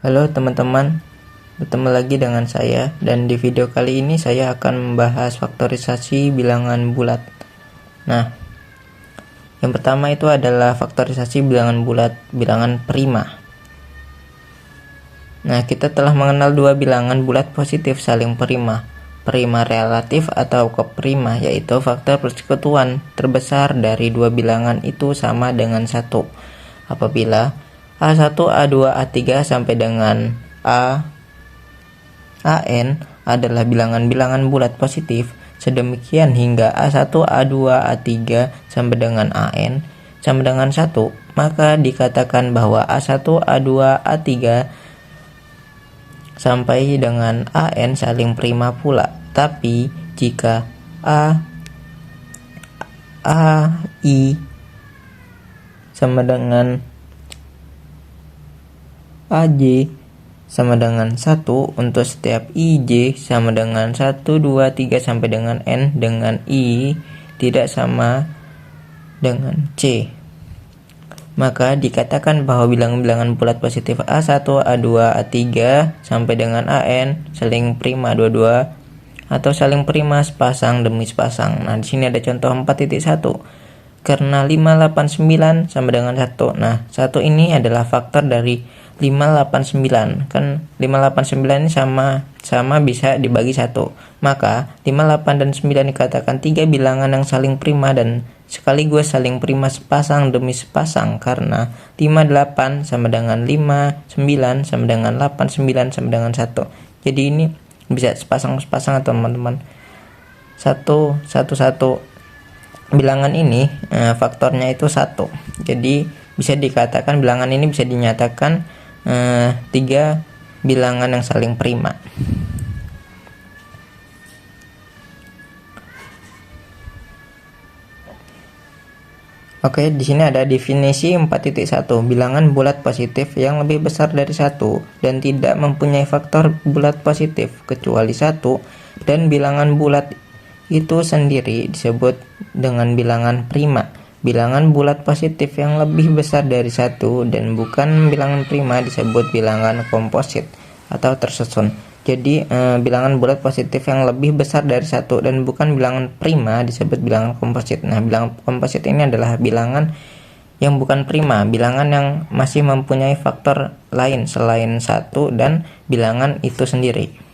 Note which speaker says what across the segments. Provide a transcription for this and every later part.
Speaker 1: Halo teman-teman, bertemu lagi dengan saya, dan di video kali ini saya akan membahas faktorisasi bilangan bulat. Nah, yang pertama itu adalah faktorisasi bilangan bulat, bilangan prima. Nah, kita telah mengenal dua bilangan bulat positif saling prima relatif atau koprima, yaitu faktor persekutuan terbesar dari dua bilangan itu sama dengan 1. Apabila A1, A2, A3 sampai dengan AN adalah bilangan-bilangan bulat positif, sedemikian hingga A1, A2, A3 sampai dengan AN sama dengan 1, maka dikatakan bahwa A1, A2, A3 sampai dengan AN saling prima pula. Tapi jika AI sama dengan AJ sama dengan 1 untuk setiap IJ sama dengan 1, 2, 3 sampai dengan N, dengan I tidak sama dengan C, maka dikatakan bahwa bilangan-bilangan bulat positif A1, A2, A3 sampai dengan AN saling prima dua-dua atau saling prima sepasang demi sepasang. Nah, di sini ada contoh 4.1. Karena 589 sama dengan 1. Nah, 1 ini adalah faktor dari 589. Kan 589 ini sama bisa dibagi 1. Maka 58 dan 9 dikatakan 3 bilangan yang saling prima dan sekaligus saling prima sepasang demi sepasang, karena 58 sama dengan 5, 9 sama dengan 8, 9 sama dengan 1. Jadi ini bisa sepasang-sepasang teman-teman. 1 bilangan ini faktornya itu 1. Jadi bisa dikatakan bilangan ini bisa dinyatakan 3 bilangan yang saling prima. Oke, di sini ada definisi 4.1. Bilangan bulat positif yang lebih besar dari 1 dan tidak mempunyai faktor bulat positif kecuali 1, dan bilangan bulat itu sendiri disebut dengan bilangan prima. Bilangan bulat positif yang lebih besar dari 1 dan bukan bilangan prima disebut bilangan komposit atau tersusun. Jadi bilangan bulat positif yang lebih besar dari 1 dan bukan bilangan prima disebut bilangan komposit. Nah, bilangan komposit ini adalah bilangan yang bukan prima, bilangan yang masih mempunyai faktor lain selain 1 dan bilangan itu sendiri.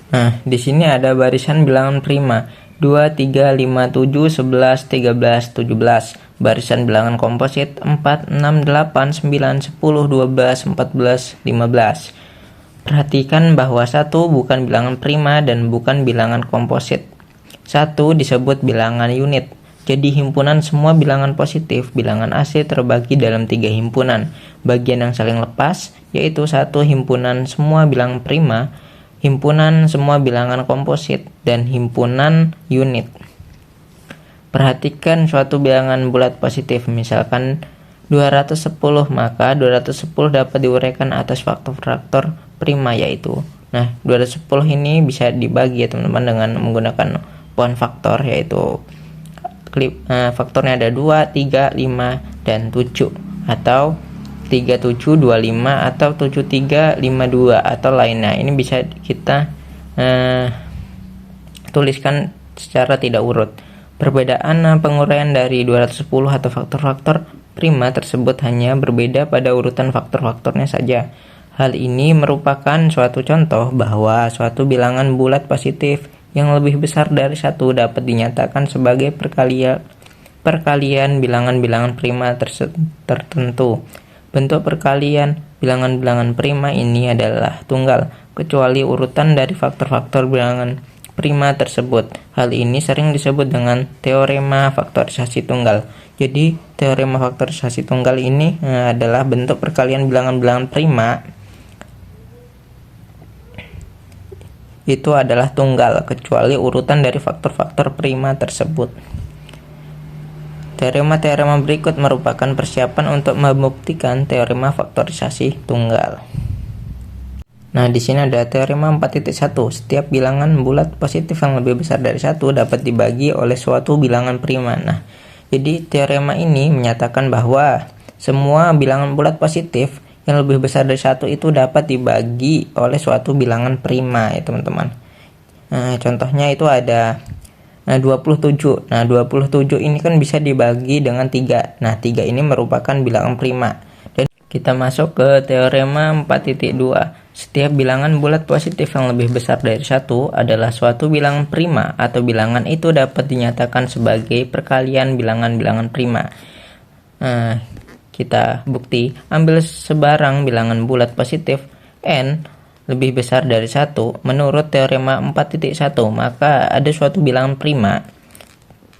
Speaker 1: Nah, di sini ada barisan bilangan prima 2, 3, 5, 7, 11, 13, 17. Barisan bilangan komposit 4, 6, 8, 9, 10, 12, 14, 15. Perhatikan bahwa 1 bukan bilangan prima dan bukan bilangan komposit. 1 disebut bilangan unit. Jadi himpunan semua bilangan positif, bilangan AC terbagi dalam 3 himpunan. Bagian yang saling lepas yaitu 1 himpunan semua bilangan prima, himpunan semua bilangan komposit, dan himpunan unit. Perhatikan suatu bilangan bulat positif, misalkan 210, maka 210 dapat diuraikan atas faktor-faktor prima yaitu. Nah, 210 ini bisa dibagi ya teman-teman dengan menggunakan pohon faktor, yaitu faktornya ada 2, 3, 5, dan 7, atau 3725 atau 7352 atau lainnya. Ini bisa kita tuliskan secara tidak urut. Perbedaan penguraian dari 210 atau faktor-faktor prima tersebut hanya berbeda pada urutan faktor-faktornya saja. Hal ini merupakan suatu contoh bahwa suatu bilangan bulat positif yang lebih besar dari 1 dapat dinyatakan sebagai perkalian bilangan-bilangan prima tertentu. Bentuk perkalian bilangan-bilangan prima ini adalah tunggal, kecuali urutan dari faktor-faktor bilangan prima tersebut. Hal ini sering disebut dengan teorema faktorisasi tunggal. Jadi, teorema faktorisasi tunggal ini adalah bentuk perkalian bilangan-bilangan prima itu adalah tunggal, kecuali urutan dari faktor-faktor prima tersebut. Teorema-teorema berikut merupakan persiapan untuk membuktikan teorema faktorisasi tunggal. Nah, di sini ada teorema 4.1. Setiap bilangan bulat positif yang lebih besar dari 1 dapat dibagi oleh suatu bilangan prima. Nah, jadi teorema ini menyatakan bahwa semua bilangan bulat positif yang lebih besar dari 1 itu dapat dibagi oleh suatu bilangan prima ya teman-teman. Nah, contohnya itu ada 27. Nah, 27 ini kan bisa dibagi dengan 3. Nah, 3 ini merupakan bilangan prima. Dan kita masuk ke teorema 4.2. Setiap bilangan bulat positif yang lebih besar dari 1 adalah suatu bilangan prima atau bilangan itu dapat dinyatakan sebagai perkalian bilangan-bilangan prima. Nah, kita bukti, ambil sebarang bilangan bulat positif n lebih besar dari 1 menurut teorema 4.1, maka ada suatu bilangan prima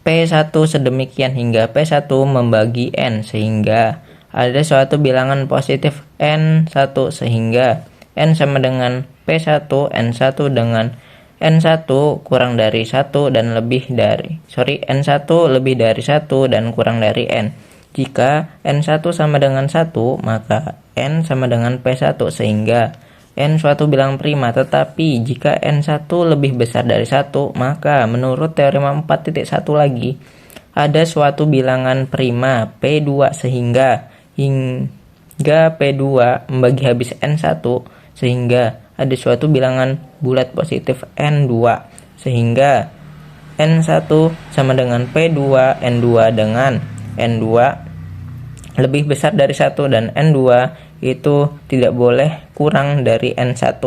Speaker 1: P1 sedemikian hingga P1 membagi n sehingga ada suatu bilangan positif n1 sehingga n sama dengan P1 n1 dengan n1 kurang dari 1 dan lebih dari n1 lebih dari 1 dan kurang dari n. Jika n1 sama dengan 1, maka n sama dengan P1 sehingga n suatu bilangan prima, tetapi jika n1 lebih besar dari 1, maka menurut teorema 4.1 lagi, ada suatu bilangan prima P2 sehingga P2 membagi habis n1 sehingga ada suatu bilangan bulat positif n2 sehingga n1 sama dengan P2 n2 dengan n2 lebih besar dari 1 dan n2 itu tidak boleh kurang dari n1.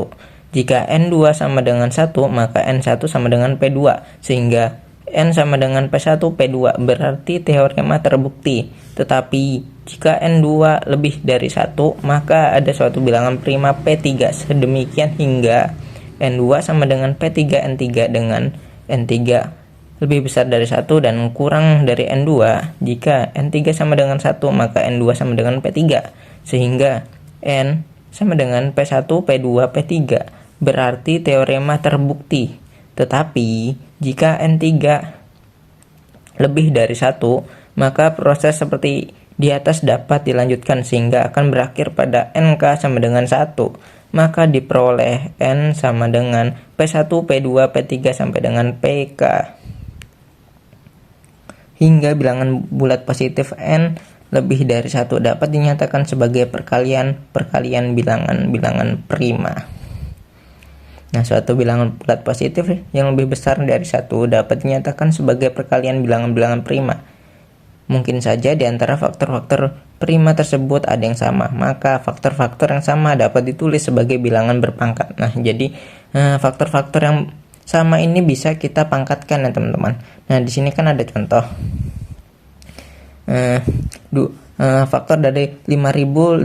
Speaker 1: Jika n2 sama dengan 1, maka n1 sama dengan p2 sehingga n sama dengan p1 p2, berarti teorema terbukti. Tetapi jika n2 lebih dari 1, maka ada suatu bilangan prima p3 sedemikian hingga n2 sama dengan p3 n3 dengan n3 lebih besar dari 1 dan kurang dari n2. Jika n3 sama dengan 1, maka n2 sama dengan p3 sehingga n sama dengan p1 p2 p3, berarti teorema terbukti. Tetapi jika n3 lebih dari 1, maka proses seperti di atas dapat dilanjutkan sehingga akan berakhir pada nk sama dengan 1. Maka diperoleh n sama dengan p1 p2 p3 sampai dengan pk hingga bilangan bulat positif n lebih dari 1 dapat dinyatakan sebagai perkalian bilangan-bilangan prima. Nah, suatu bilangan bulat positif yang lebih besar dari 1 dapat dinyatakan sebagai perkalian bilangan-bilangan prima. Mungkin saja di antara faktor-faktor prima tersebut ada yang sama, maka faktor-faktor yang sama dapat ditulis sebagai bilangan berpangkat. Nah, jadi faktor-faktor yang sama ini bisa kita pangkatkan ya teman-teman. Nah, di sini kan ada contoh faktor dari 5544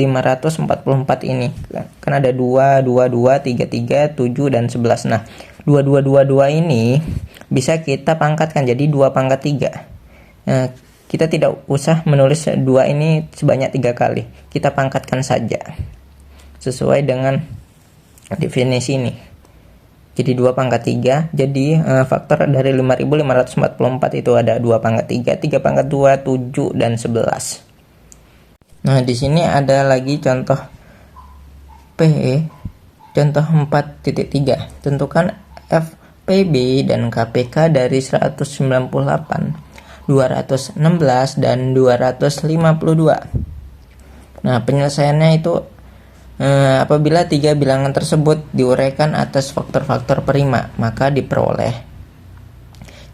Speaker 1: ini kan ada 2, 22, 33, 7 dan 11. Nah, 2222 ini bisa kita pangkatkan jadi 2 pangkat 3. Kita tidak usah menulis 2 ini sebanyak 3 kali. Kita pangkatkan saja sesuai dengan definisi ini. Jadi 2 pangkat 3. Jadi faktor dari 5544 itu ada 2 pangkat 3, 3 pangkat 2, 7 dan 11. Nah, di sini ada lagi contoh contoh 4.3. Tentukan FPB dan KPK dari 198, 216 dan 252. Nah, penyelesaiannya itu apabila 3 bilangan tersebut diuraikan atas faktor-faktor prima, maka diperoleh.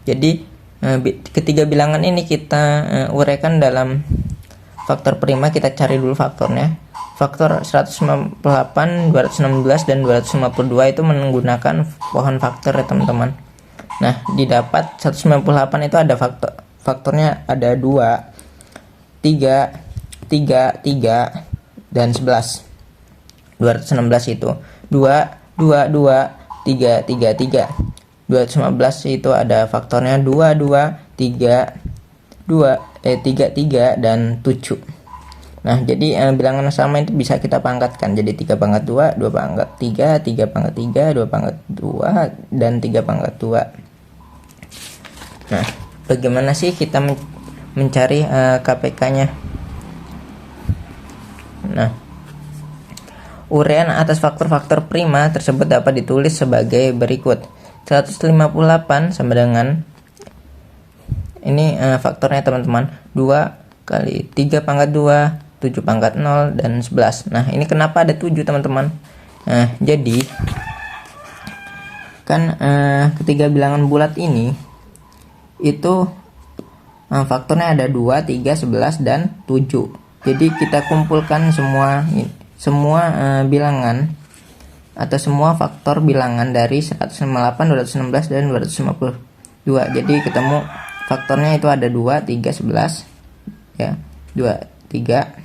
Speaker 1: Jadi ketiga bilangan ini kita uraikan dalam faktor prima. Kita cari dulu faktornya. Faktor 198, 216 dan 252 itu menggunakan pohon faktor ya teman-teman. Nah, didapat 198 itu ada faktornya ada 2, 3, 3 dan 11. 216 itu 2, 2, 2, 3, 3, 3. 215 itu ada faktornya 2, 2, 3, 3 dan 7. Nah, jadi bilangan sama itu bisa kita pangkatkan jadi 3 pangkat 2, 2 pangkat 3, 3 pangkat 3, 2 pangkat 2 dan 3 pangkat 2. Nah, bagaimana sih kita mencari KPK-nya? Nah, uraian atas faktor-faktor prima tersebut dapat ditulis sebagai berikut. 158 sama dengan ini faktornya teman-teman, 2 kali 3 pangkat 2 7 pangkat 0, dan 11. Nah, ini kenapa ada 7 teman-teman? Nah, jadi kan ketiga bilangan bulat ini itu faktornya ada 2, 3, 11, dan 7. Jadi kita kumpulkan semua bilangan atau semua faktor bilangan dari 158, 216, dan 252. Jadi ketemu faktornya itu ada 2, 3, 11 ya, 2, 3,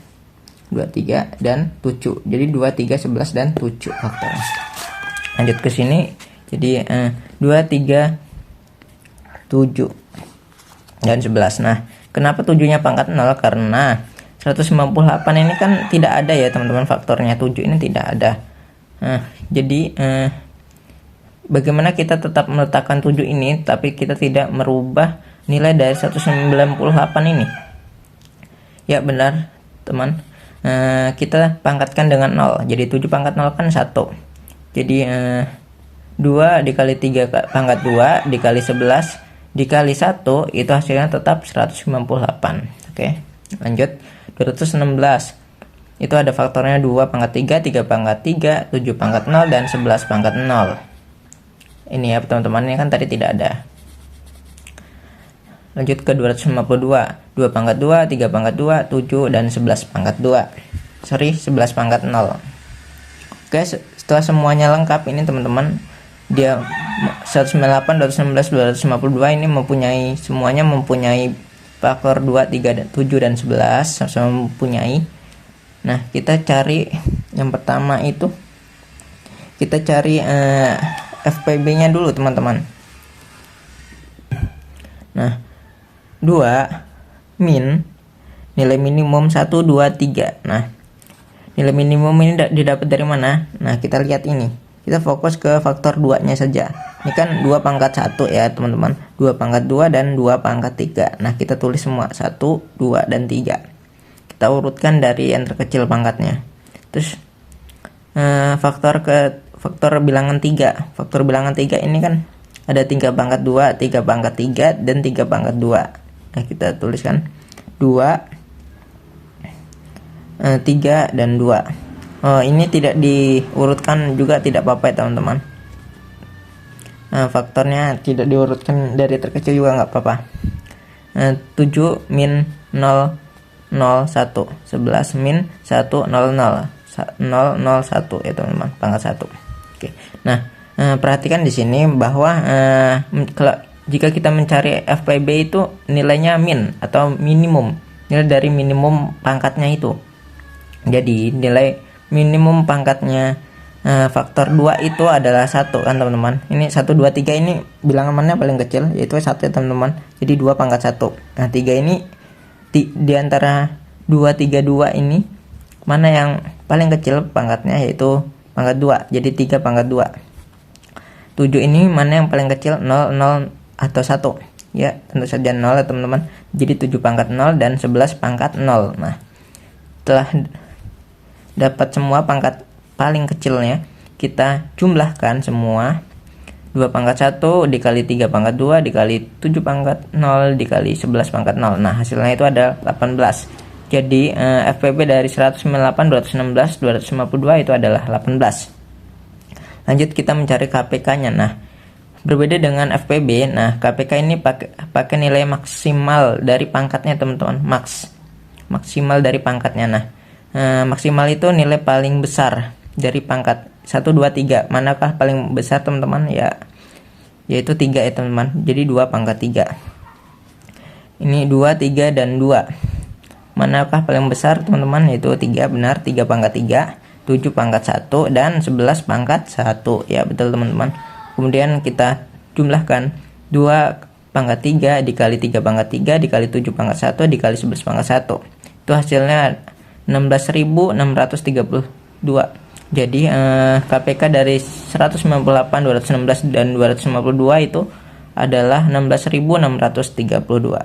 Speaker 1: 23 dan 7. Jadi 2, 3, 11 dan 7 faktornya. Lanjut ke sini. Jadi 2, 3, 7 dan 11. Nah, kenapa 7-nya pangkat 0? Karena 198 ini kan tidak ada ya teman-teman, faktornya 7 ini tidak ada. Jadi bagaimana kita tetap meletakkan 7 ini tapi kita tidak merubah nilai dari 198 ini? Ya benar teman, kita pangkatkan dengan 0. Jadi 7 pangkat 0 kan 1. Jadi 2 dikali 3 pangkat 2 dikali 11 dikali 1 itu hasilnya tetap 198. Oke, lanjut. 216 itu ada faktornya 2 pangkat 3, 3 pangkat 3, 7 pangkat 0, dan 11 pangkat 0. Ini ya teman-teman, ini kan tadi tidak ada. Lanjut ke 252, 2 pangkat 2, 3 pangkat 2, 7, dan 11 pangkat 2. 11 pangkat 0. Oke, setelah semuanya lengkap ini teman-teman, dia 198, 216, 252 ini semuanya mempunyai faktor 2, 3, dan 7 dan 11 sama mempunyai. Nah, kita cari yang pertama itu kita cari FPB-nya dulu teman-teman. Nah, 2 min nilai minimum 1, 2, 3. Nah, nilai minimum ini didapat dari mana? Nah, kita lihat ini. Kita fokus ke faktor 2-nya saja. Ini kan 2 pangkat 1 ya teman-teman. 2 pangkat 2 dan 2 pangkat 3. Nah, kita tulis semua 1, 2, dan 3. Kita urutkan dari yang terkecil pangkatnya. Terus faktor bilangan 3. Faktor bilangan 3 ini kan ada 3 pangkat 2, 3 pangkat 3, dan 3 pangkat 2. Nah, kita tuliskan 2, 3, dan 2. Ini tidak diurutkan juga tidak apa-apa ya teman-teman. Faktornya tidak diurutkan dari terkecil juga nggak apa-apa. 7 min 0, 0, 1. 11 min 1, 0, 0. 0, 0, 1 ya teman-teman, pangkat 1. Oke. Nah, perhatikan di sini bahwa jika kita mencari FPB itu nilainya min atau minimum, nilai dari minimum pangkatnya itu. Jadi nilai minimum pangkatnya faktor 2 itu adalah 1 kan teman-teman. Ini 1, 2, 3 ini bilangan mana paling kecil, yaitu 1 ya teman-teman. Jadi 2 pangkat 1. Nah, 3 ini di antara 2, 3, 2 ini mana yang paling kecil pangkatnya, yaitu pangkat 2. Jadi 3 pangkat 2. 7 ini mana yang paling kecil, 0, 0 atau 1? Ya, tentu saja 0 ya teman-teman. Jadi 7 pangkat 0 dan 11 pangkat 0. Nah, setelah dapat semua pangkat paling kecilnya, kita jumlahkan semua. 2 pangkat 1 dikali 3 pangkat 2 dikali 7 pangkat 0 dikali 11 pangkat 0. Nah, hasilnya itu ada 18. Jadi FPB dari 198, 216, 252 itu adalah 18. Lanjut kita mencari KPK-nya. Nah, berbeda dengan FPB, nah KPK ini pakai nilai maksimal dari pangkatnya teman-teman. Maksimal dari pangkatnya. Nah, maksimal itu nilai paling besar dari pangkat 1, 2, 3. Manakah paling besar teman-teman? Yaitu 3 ya teman-teman. Jadi 2 pangkat 3. Ini 2, 3, dan 2. Manakah paling besar teman-teman? Yaitu 3, benar, 3 pangkat 3, 7 pangkat 1, dan 11 pangkat 1. Ya betul teman-teman. Kemudian kita jumlahkan 2 pangkat 3 dikali 3 pangkat 3 dikali 7 pangkat 1 dikali 11 pangkat 1. Itu hasilnya 16.632. Jadi KPK dari 198, 216, dan 252 itu adalah 16.632.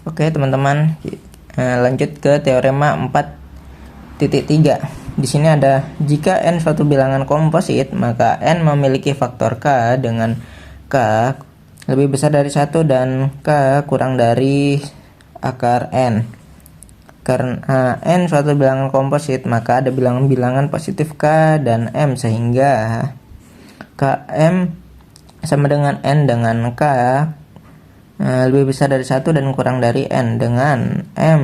Speaker 1: Oke teman-teman, lanjut ke teorema 4.3. Di sini ada, jika n suatu bilangan komposit, maka n memiliki faktor k dengan k lebih besar dari 1 dan K kurang dari akar N. Karena N suatu bilangan komposit, maka ada bilangan-bilangan positif K dan M, sehingga Km sama dengan N dengan K lebih besar dari 1 dan kurang dari N, dengan M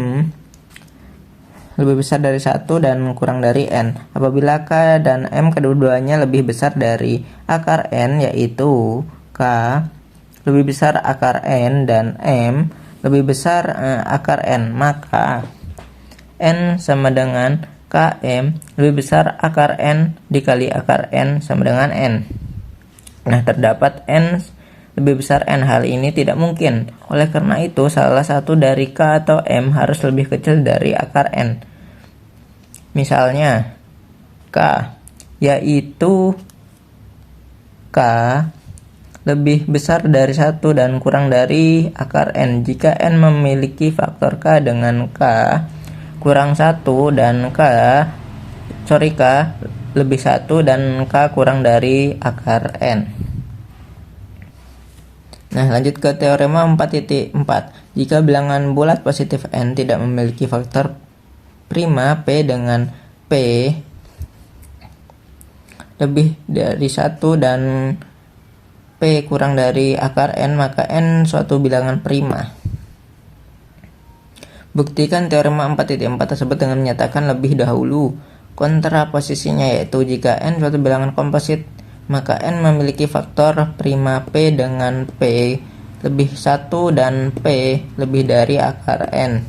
Speaker 1: lebih besar dari 1 dan kurang dari N. Apabila K dan M kedua-duanya lebih besar dari akar N, yaitu K lebih besar akar N dan M lebih besar akar N, maka N sama dengan Km lebih besar akar N dikali akar N sama dengan N. Nah, terdapat N lebih besar N. Hal ini tidak mungkin. Oleh karena itu, salah satu dari K atau M harus lebih kecil dari akar N. Misalnya K, yaitu K lebih besar dari 1 dan kurang dari akar N jika N memiliki faktor K dengan K kurang 1 dan K lebih 1 dan K kurang dari akar N. Nah, lanjut ke teorema 4.4. Jika bilangan bulat positif N tidak memiliki faktor prima P dengan P lebih dari 1 dan P kurang dari akar N, maka N suatu bilangan prima. Buktikan teorema 4.4 tersebut dengan menyatakan lebih dahulu kontraposisinya, yaitu jika N suatu bilangan komposit, maka N memiliki faktor prima P dengan P lebih 1 dan P lebih dari akar N.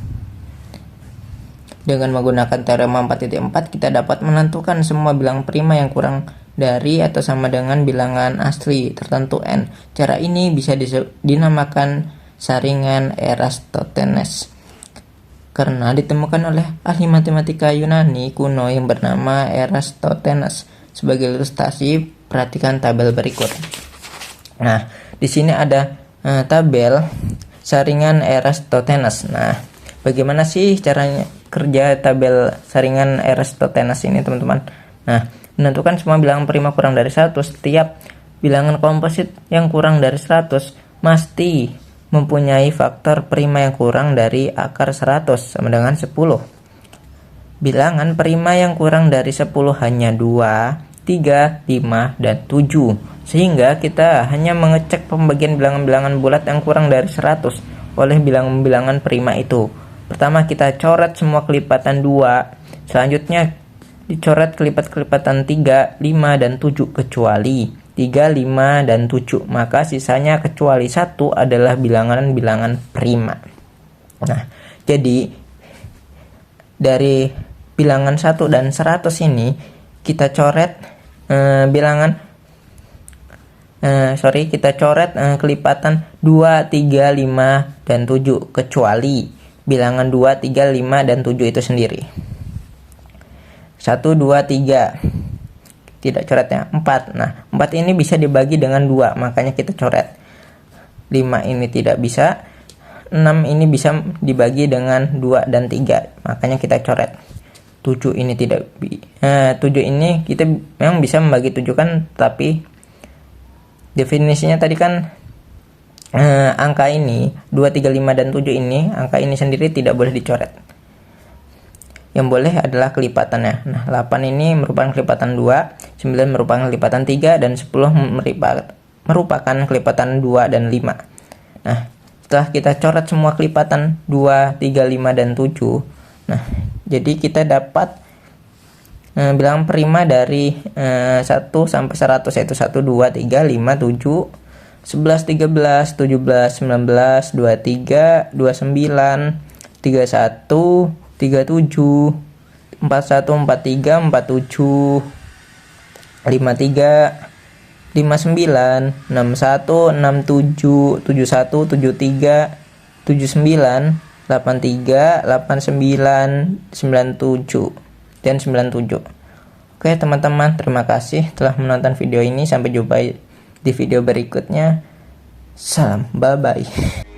Speaker 1: Dengan menggunakan teorema 4.4, kita dapat menentukan semua bilangan prima yang kurang dari atau sama dengan bilangan asli tertentu N. Cara ini bisa dinamakan saringan Eratosthenes, karena ditemukan oleh ahli matematika Yunani kuno yang bernama Eratosthenes. Sebagai ilustrasi, perhatikan tabel berikut. Nah, di sini ada tabel saringan Eratosthenes. Nah, bagaimana sih caranya kerja tabel saringan Eratosthenes ini, teman-teman? Nah, menentukan semua bilangan prima kurang dari 1. Setiap bilangan komposit yang kurang dari 100 mesti mempunyai faktor prima yang kurang dari akar 100 sama dengan 10. Bilangan prima yang kurang dari 10 hanya 2, 3, 5, dan 7. Sehingga kita hanya mengecek pembagian bilangan-bilangan bulat yang kurang dari 100 oleh bilangan-bilangan prima itu. Pertama, kita coret semua kelipatan 2. Selanjutnya dicoret kelipat-kelipatan 3, 5, dan 7 kecuali 3, 5, dan 7. Maka sisanya kecuali 1 adalah bilangan-bilangan prima. Nah, jadi dari bilangan 1 dan 100 ini kita coret kelipatan 2, 3, 5, dan 7 kecuali bilangan 2, 3, 5, dan 7 itu sendiri. 1, 2, 3 tidak coretnya 4. Nah, 4 ini bisa dibagi dengan 2, makanya kita coret. 5 ini tidak bisa. 6 ini bisa dibagi dengan 2 dan 3, makanya kita coret. 7 ini tidak 7 ini kita memang bisa membagi 7 kan, tapi definisinya tadi kan angka ini 2, 3, 5, dan 7 ini, angka ini sendiri tidak boleh dicoret. Yang boleh adalah kelipatannya. Nah, 8 ini merupakan kelipatan 2, 9 merupakan kelipatan 3, dan 10 merupakan kelipatan 2 dan 5. Nah, setelah kita coret semua kelipatan 2, 3, 5, dan 7, nah, jadi kita dapat bilangan prima dari 1 sampai 100, yaitu 1, 2, 3, 5, 7, 11, 13, 17, 19, 23, 29, 31, 37, 41, 43, 47, 53, 59, 61, 67, 71, 73, 79, 83, 89, 97, dan 97. Oke teman-teman, terima kasih telah menonton video ini. Sampai jumpa di video berikutnya. Salam, bye-bye.